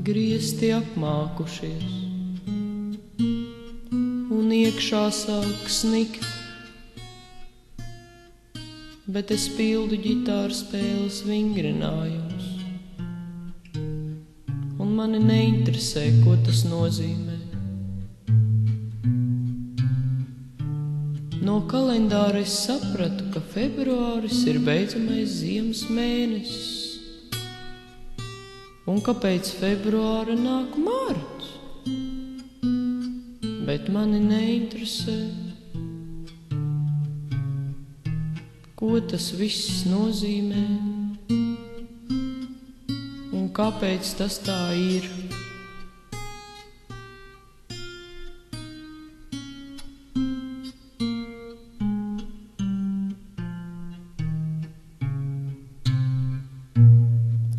griezti apmākušies, un iekšā sāk snikt, bet es pildu ģitāru spēles vingrinājumus, un mani neinteresē, ko tas nozīmē. No kalendāra es sapratu, ka februāris ir beidzamais ziemas mēnesis, un ka pēc februāra nāk marts, bet mani neinteresē, ko tas viss nozīmē un kāpēc tas tā ir.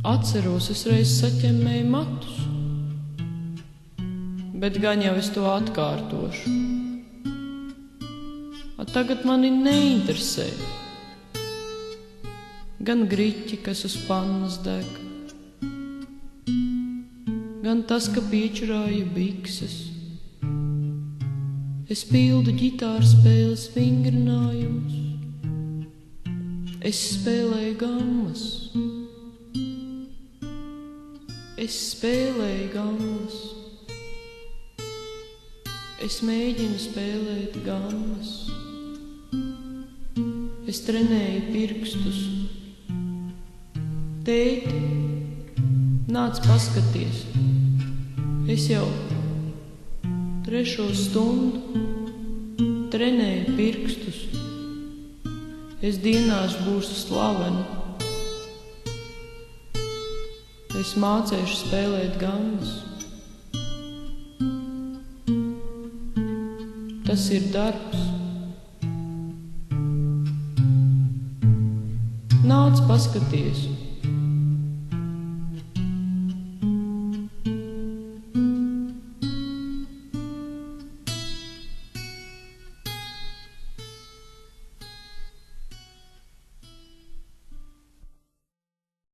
Atceros, es reiz saķemmēju matus, bet gan jau es to atkārtošu. Tagad mani neinteresē gan griķi, kas uz pannas deg, gan tas, ka piečurāju bikses. Es pildu ģitāru spēles vingrinājumus, es spēlēju gammas. Es spēlēju gammas, es mēģinu spēlēt gammas, es trenēju pirkstus. Tēti, nāc paskaties, es jau 3. stundu trenēju pirkstus, es dienās būšu slavena. Es mācēšu spēlēt gammas. Tas ir darbs. Nāc paskaties.